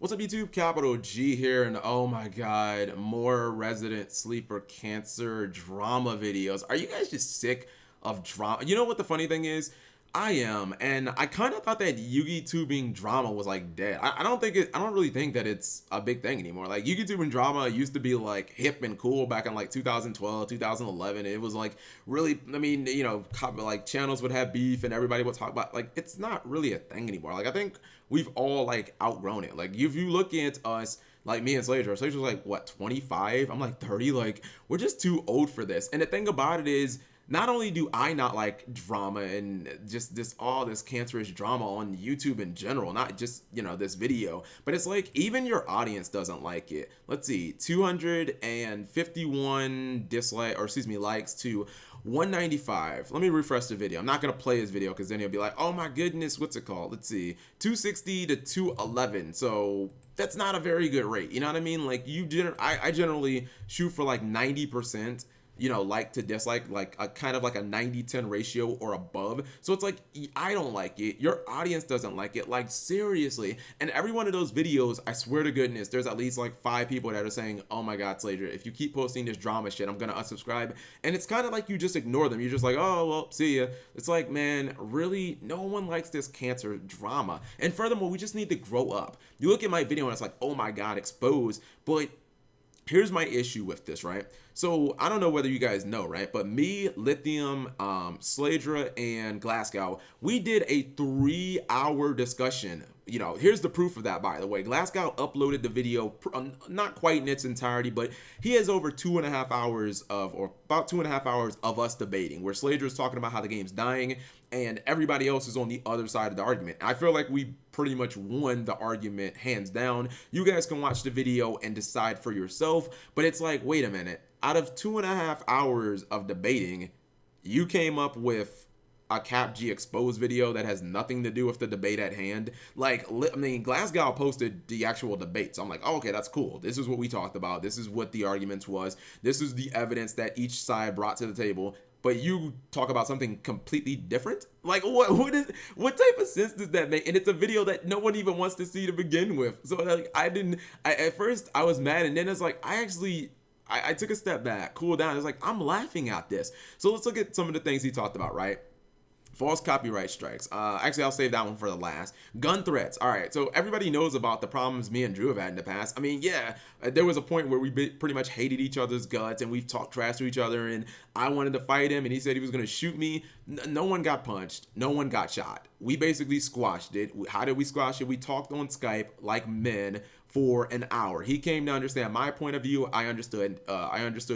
What's up, YouTube? Capital G here, and oh my god, more Resident Sleeper cancer drama videos. Are you guys just sick of drama? You know what the funny thing is? I am, and I kind of thought that YouTubing drama was like dead. I don't really think that it's a big thing anymore. Like YouTubing drama used to be like hip and cool back in like 2012, 2011. It was like really, I mean, like channels would have beef and everybody would talk about, like, it's not really a thing anymore. Like I think we've all like outgrown it. Like if you look at us, like me and Slater's like what, 25? I'm like 30. Like we're just too old for this. And the thing about it is, not only do I not like drama and just all this cancerous drama on YouTube in general, not just, this video, but it's like even your audience doesn't like it. Let's see, 251 likes to 195. Let me refresh the video. I'm not gonna play his video because then he'll be like, oh my goodness, what's it called? Let's see, 260 to 211. So that's not a very good rate. You know what I mean? Like I generally shoot for like 90%, like to dislike, like a kind of like a 90-10 ratio or above. So it's like, I don't like it, your audience doesn't like it, like seriously. And every one of those videos, I swear to goodness, there's at least like 5 people that are saying, oh my god, Slater, if you keep posting this drama shit, I'm gonna unsubscribe. And it's kind of like you just ignore them. You're just like, oh well, see ya. It's like, man, really, no one likes this cancer drama. And furthermore, we just need to grow up. You look at my video and it's like, oh my god, exposed. But here's my issue with this, right? So I don't know whether you guys know, right? But me, Lithium, Sladra, and Glasgow, we did a 3-hour discussion. Here's the proof of that, by the way. Glasgow uploaded the video, not quite in its entirety, but he has over 2.5 hours of, or about 2.5 hours of us debating, where Sladra is talking about how the game's dying, and everybody else is on the other side of the argument. I feel like we pretty much won the argument hands down. You guys can watch the video and decide for yourself, but it's like, wait a minute. Out of 2.5 hours of debating, you came up with a CapG exposed video that has nothing to do with the debate at hand. Like, I mean, Glasgow posted the actual debate, so I'm like, oh, okay, that's cool. This is what we talked about. This is what the arguments was. This is the evidence that each side brought to the table. But you talk about something completely different? Like, what type of sense does that make? And it's a video that no one even wants to see to begin with. So like, at first I was mad, and then it's like, I took a step back, cool down. It's like, I'm laughing at this. So let's look at some of the things he talked about, right? False copyright strikes. Actually, I'll save that one for the last. Gun threats. All right, so everybody knows about the problems me and Drew have had in the past. I mean, yeah, there was a point where we pretty much hated each other's guts, and we've talked trash to each other, and I wanted to fight him, and he said he was going to shoot me. No one got punched. No one got shot. We basically squashed it. How did we squash it? We talked on Skype like men for an hour. He came to understand my point of view. I understood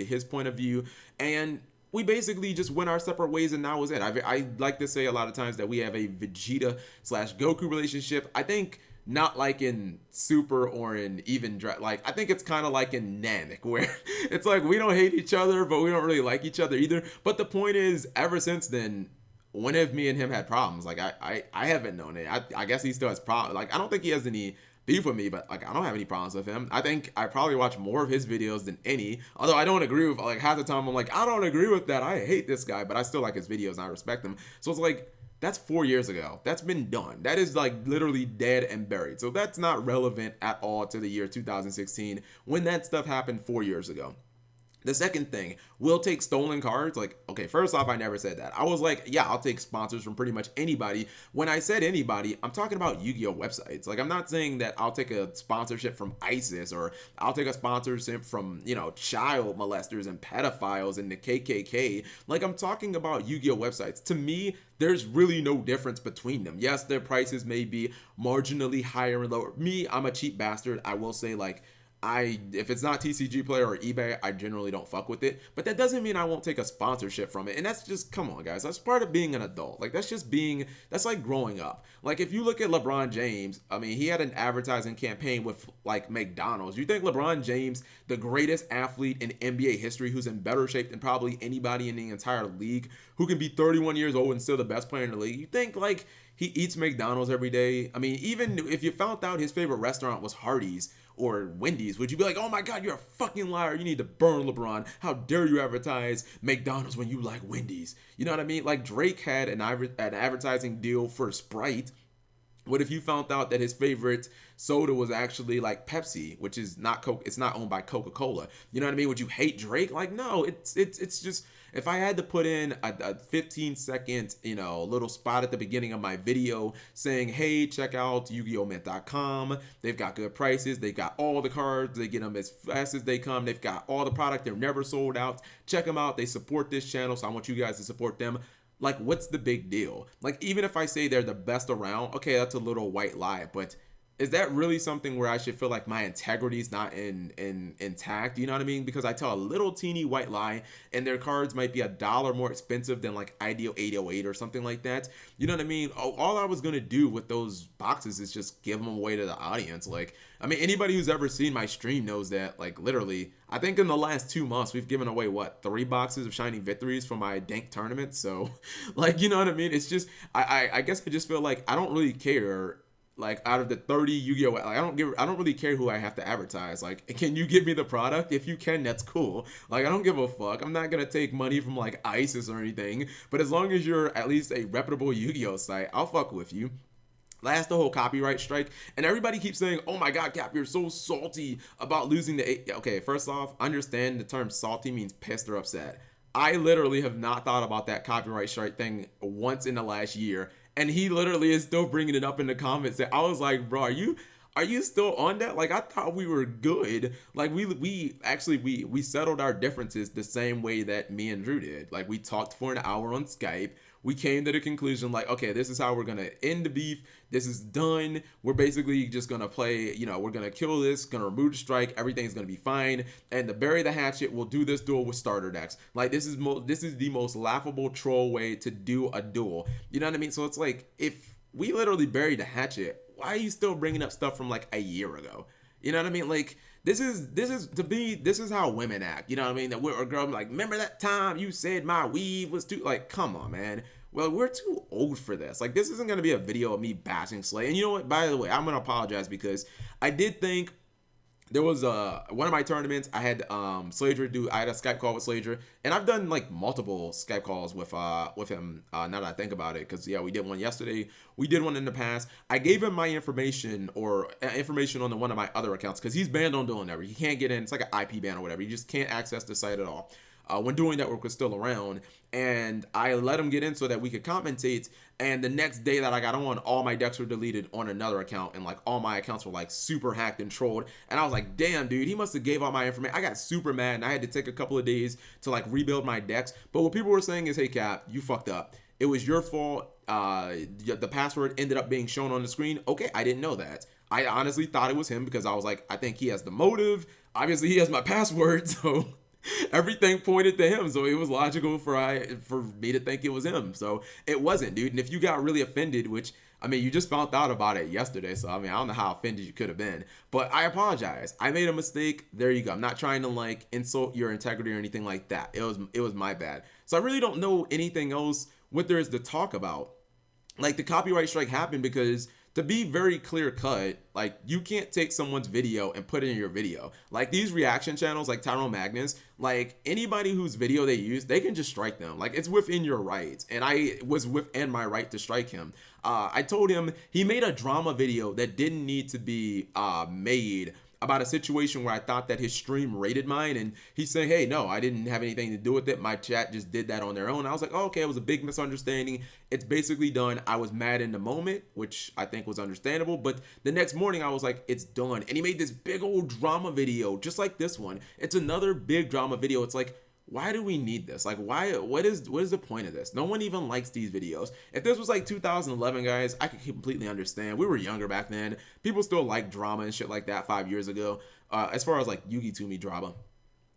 his point of view, and we basically just went our separate ways, and that was it. I like to say a lot of times that we have a Vegeta / Goku relationship. I think not like in Super or in even like, I think it's kind of like in Namek, where it's like we don't hate each other, but we don't really like each other either. But the point is, ever since then, when have me and him had problems? Like I haven't known it. I guess he still has problems. Like I don't think he has any beef with me, but like I don't have any problems with him. I think I probably watch more of his videos than any, although I don't agree with, like, half the time I'm like, I don't agree with that, I hate this guy, but I still like his videos and I respect him. So it's like, that's 4 years ago. That's been done. That is like literally dead and buried. So that's not relevant at all to the year 2016 when that stuff happened 4 years ago. The second thing, we'll take stolen cards. Like, okay, first off, I never said that. I was like, yeah, I'll take sponsors from pretty much anybody. When I said anybody, I'm talking about Yu-Gi-Oh websites. Like, I'm not saying that I'll take a sponsorship from ISIS, or I'll take a sponsorship from, child molesters and pedophiles and the KKK. Like, I'm talking about Yu-Gi-Oh websites. To me, there's really no difference between them. Yes, their prices may be marginally higher and lower. Me, I'm a cheap bastard. I will say, like, if it's not TCG Player or eBay, I generally don't fuck with it, but that doesn't mean I won't take a sponsorship from it. And that's just, come on guys, that's part of being an adult. Like, that's like growing up. Like, if you look at LeBron James, I mean, he had an advertising campaign with like McDonald's. You think LeBron James, the greatest athlete in NBA history, who's in better shape than probably anybody in the entire league, who can be 31 years old and still the best player in the league, you think like he eats McDonald's every day? I mean, even if you found out his favorite restaurant was Hardee's or Wendy's, would you be like, oh my god, you're a fucking liar, you need to burn, LeBron, how dare you advertise McDonald's when you like Wendy's? You know what I mean? Like, Drake had an advertising deal for Sprite, What if you found out that his favorite soda was actually like Pepsi, which is not Coke? It's not owned by Coca-Cola. You know what I mean? Would you hate Drake? Like, no. It's just, if I had to put in a 15-second, little spot at the beginning of my video saying, hey, check out YugiOhMint.com. They've got good prices. They got all the cards. They get them as fast as they come. They've got all the product. They're never sold out. Check them out. They support this channel, so I want you guys to support them. Like, what's the big deal? Like, even if I say they're the best around, okay, that's a little white lie, but is that really something where I should feel like my integrity is not intact? You know what I mean? Because I tell a little teeny white lie and their cards might be $1 more expensive than like Ideal 808 or something like that. You know what I mean? All I was gonna do with those boxes is just give them away to the audience. Like, I mean, anybody who's ever seen my stream knows that, like, literally, I think in the last 2 months we've given away what, 3 boxes of Shining Victories for my dank tournament. So, like, you know what I mean? It's just, I guess I just feel like I don't really care. Like, out of the 30 Yu-Gi-Oh, like, I don't really care who I have to advertise. Like, can you give me the product? If you can, that's cool. Like, I don't give a fuck. I'm not gonna take money from like ISIS or anything. But as long as you're at least a reputable Yu-Gi-Oh site, I'll fuck with you. Last, the whole copyright strike, and everybody keeps saying, oh my god, Cap, you're so salty about losing the okay, first off, understand the term salty means pissed or upset. I literally have not thought about that copyright strike thing once in the last year, and he literally is still bringing it up in the comments. And I was like, bro, are you still on that? Like, I thought we were good. Like, we actually settled our differences the same way that me and Drew did. Like, we talked for an hour on Skype. We came to the conclusion, like, okay, this is how we're gonna end the beef. This is done. We're basically just gonna play, we're gonna kill this, gonna remove the strike, everything's gonna be fine. And to bury the hatchet, we'll do this duel with starter decks. Like, this is the most laughable troll way to do a duel. You know what I mean? So it's like, if we literally buried the hatchet, why are you still bringing up stuff from like a year ago? You know what I mean? Like, this is how women act. You know what I mean? That we're a girl like, remember that time you said my weave was too, like, come on, man. Well, we're too old for this. Like, this isn't gonna be a video of me bashing Slay. And you know what? By the way, I'm gonna apologize because I did think there was one of my tournaments I had Slager do. I had a Skype call with Slager, and I've done like multiple Skype calls with him now that I think about it, because yeah, we did one yesterday, we did one in the past. I gave him my information or information on one of my other accounts because he's banned on Duel Network. He can't get in. It's like an IP ban or whatever. You just can't access the site at all. When Duel Network was still around, and I let him get in so that we could commentate. And the next day that I got on, all my decks were deleted on another account, and like all my accounts were like super hacked and trolled. And I was like, damn, dude, he must have gave all my information. I got super mad, and I had to take a couple of days to like rebuild my decks. But what people were saying is, hey Cap, you fucked up. It was your fault. The password ended up being shown on the screen. Okay, I didn't know that. I honestly thought it was him because I was like, I think he has the motive. Obviously, he has my password, so everything pointed to him, so it was logical for me to think it was him. So it wasn't, dude. And if you got really offended, which, I mean, you just found out about it yesterday, so I mean, I don't know how offended you could have been, but I apologize. I made a mistake. There you go. I'm not trying to like insult your integrity or anything like that. It was my bad. So I really don't know anything else what there is to talk about. Like, the copyright strike happened because, to be very clear cut, like, you can't take someone's video and put it in your video. Like, these reaction channels like Tyrone Magnus, like, anybody whose video they use, they can just strike them. Like, it's within your rights, and I was within my right to strike him. I told him he made a drama video that didn't need to be made about a situation where I thought that his stream rated mine, and he's saying, hey, no, I didn't have anything to do with it. My chat just did that on their own. I was like, oh, okay, it was a big misunderstanding. It's basically done. I was mad in the moment, which I think was understandable, but the next morning I was like, it's done. And he made this big old drama video just like this one. It's another big drama video. It's like, why do we need this? Like, why? What is the point of this? No one even likes these videos. If this was like 2011, guys, I could completely understand. We were younger back then. People still like drama and shit like that 5 years ago, as far as like Yugi to me drama.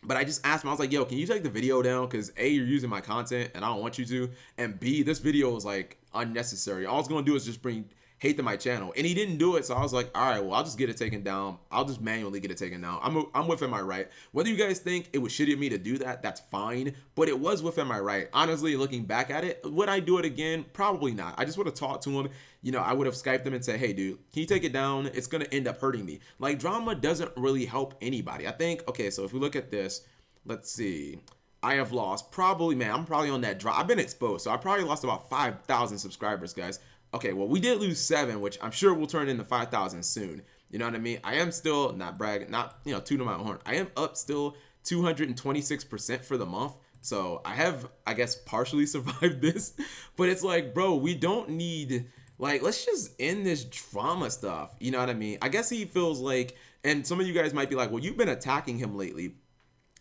But I just asked him, I was like, yo, can you take the video down? Because A, you're using my content and I don't want you to. And B, this video is like unnecessary. All it's going to do is just bring hate to my channel. And he didn't do it. So I was like, all right, well, I'll just get it taken down. I'll just manually get it taken down. I'm within my right. Whether you guys think it was shitty of me to do that, that's fine. But it was within my right. Honestly, looking back at it, would I do it again? Probably not. I just would have talked to him. You know, I would have Skyped him and said, hey, dude, can you take it down? It's going to end up hurting me. Like, drama doesn't really help anybody. I think, okay, so if we look at this, let's see. I have lost probably, man, I'm probably on that drop. I've been exposed, so I probably lost about 5,000 subscribers, guys. Okay, well, we did lose 7, which I'm sure will turn into 5,000 soon. You know what I mean? I am still not bragging, not, you know, tooting my own horn. I am up still 226% for the month. So I have, I guess, partially survived this. But it's like, bro, we don't need, like, let's just end this drama stuff. You know what I mean? I guess he feels like, and some of you guys might be like, well, you've been attacking him lately.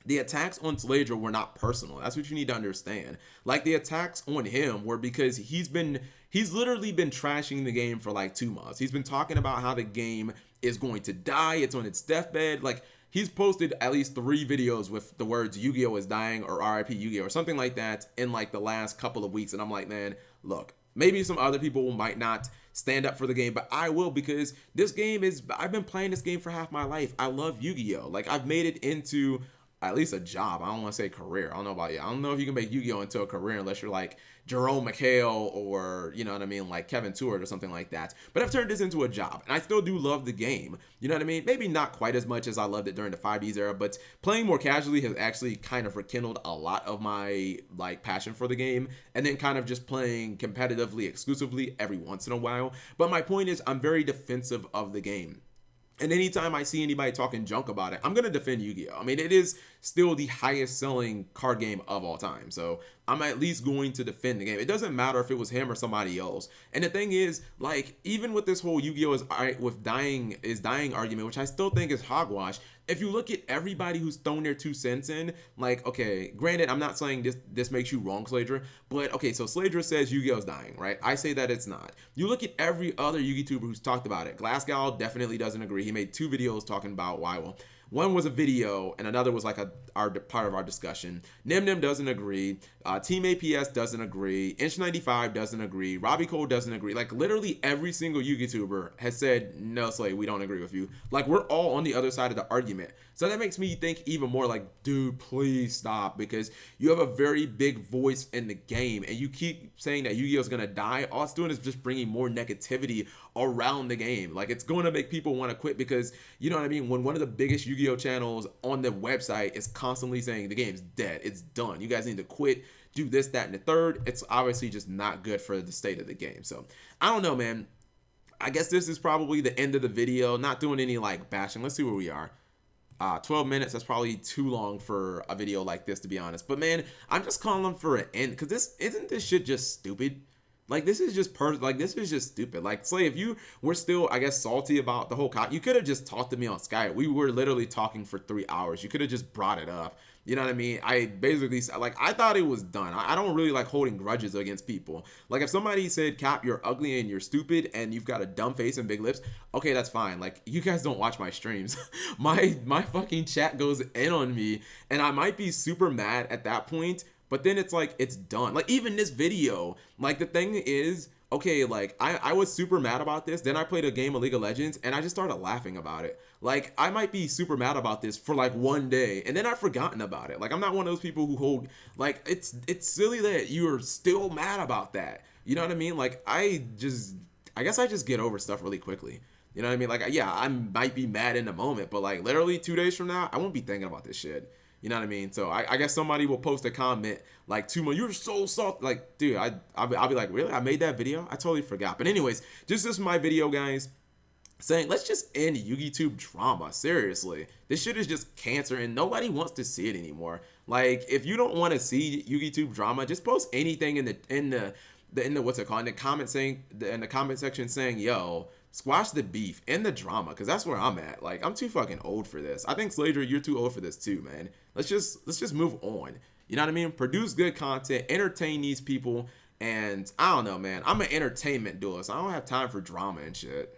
The attacks on Slayer were not personal. That's what you need to understand. Like, the attacks on him were because he's literally been trashing the game for like 2 months. He's been talking about how the game is going to die. It's on its deathbed. Like, he's posted at least 3 videos with the words Yu-Gi-Oh is dying or RIP Yu-Gi-Oh or something like that in like the last couple of weeks. And I'm like, man, look, maybe some other people might not stand up for the game, but I will, because this game is, I've been playing this game for half my life. I love Yu-Gi-Oh. Like, I've made it into at least a job. I don't want to say career. I don't know about you. I don't know if you can make Yu-Gi-Oh into a career unless you're like Jerome McHale or, you know what I mean, like Kevin Stewart or something like that. But I've turned this into a job, and I still do love the game. You know what I mean? Maybe not quite as much as I loved it during the 5Ds era, but playing more casually has actually kind of rekindled a lot of my like passion for the game, and then kind of just playing competitively, exclusively every once in a while. But my point is, I'm very defensive of the game. And anytime I see anybody talking junk about it, I'm going to defend Yu-Gi-Oh! I mean, it is still the highest selling card game of all time. So I'm at least going to defend the game. It doesn't matter if it was him or somebody else. And the thing is, like, even with this whole Yu-Gi-Oh! is dying argument, which I still think is hogwash, if you look at everybody who's thrown their 2 cents in, like, okay, granted, I'm not saying this makes you wrong, Sladra, but okay, so Sladra says Yu-Gi-Oh's dying, right? I say that it's not. You look at every other Yu-Gi-Tuber who's talked about it. Glasgow definitely doesn't agree. He made 2 videos talking about why. Well, one was a video and another was like our part of our discussion. Nim doesn't agree. Team APS doesn't agree. Inch95 doesn't agree. Robbie Cole doesn't agree. Like, literally every single Yu-Gi-Tuber has said, no, Slay, we don't agree with you. Like, we're all on the other side of the argument. So that makes me think even more like, dude, please stop, because you have a very big voice in the game and you keep saying that Yu-Gi-Oh is going to die. All it's doing is just bringing more negativity around the game. Like, it's going to make people want to quit, because, you know what I mean, when one of the biggest Yu-Gi-Oh channels on the website is constantly saying the game's dead, it's done, you guys need to quit, do this, that, and the third, it's obviously just not good for the state of the game. So I don't know, man. I guess this is probably the end of the video. Not doing any like bashing. Let's see where we are. 12 minutes, that's probably too long for a video like this, to be honest. But man, I'm just calling for an end, because isn't this shit just stupid? Like, this is just this is just stupid. Like, Slay, if you were still, I guess, salty about the whole you could have just talked to me on Skype. We were literally talking for 3 hours. You could have just brought it up. You know what I mean? I basically, like, I thought it was done. I don't really like holding grudges against people. Like, if somebody said, Cap, you're ugly and you're stupid and you've got a dumb face and big lips, okay, that's fine. Like, you guys don't watch my streams. my fucking chat goes in on me, and I might be super mad at that point, but then it's like, it's done. Like, even this video, like, the thing is, okay, like, I was super mad about this. Then I played a game of League of Legends and I just started laughing about it. Like, I might be super mad about this for like 1 day and then I've forgotten about it. Like, I'm not one of those people who hold, like, it's silly that you're still mad about that. You know what I mean? Like, I guess I just get over stuff really quickly. You know what I mean? Like, yeah, I might be mad in the moment, but like literally 2 days from now, I won't be thinking about this shit. You know what I mean? So I guess somebody will post a comment like 2 months, you're so salty. Like, dude, I'll be like, really? I made that video? I totally forgot. But anyways, this is my video, guys, saying let's just end YugiTube drama. Seriously, this shit is just cancer and nobody wants to see it anymore. Like, if you don't want to see YugiTube drama, just post anything in the what's it called, in the comment section saying, yo, squash the beef and the drama, because that's where I'm at. Like, I'm too fucking old for this. I think Sladra, you're too old for this too, man. Let's just move on. You know what I mean? Produce good content, entertain these people, and I don't know, man. I'm an entertainment duelist. I don't have time for drama and shit.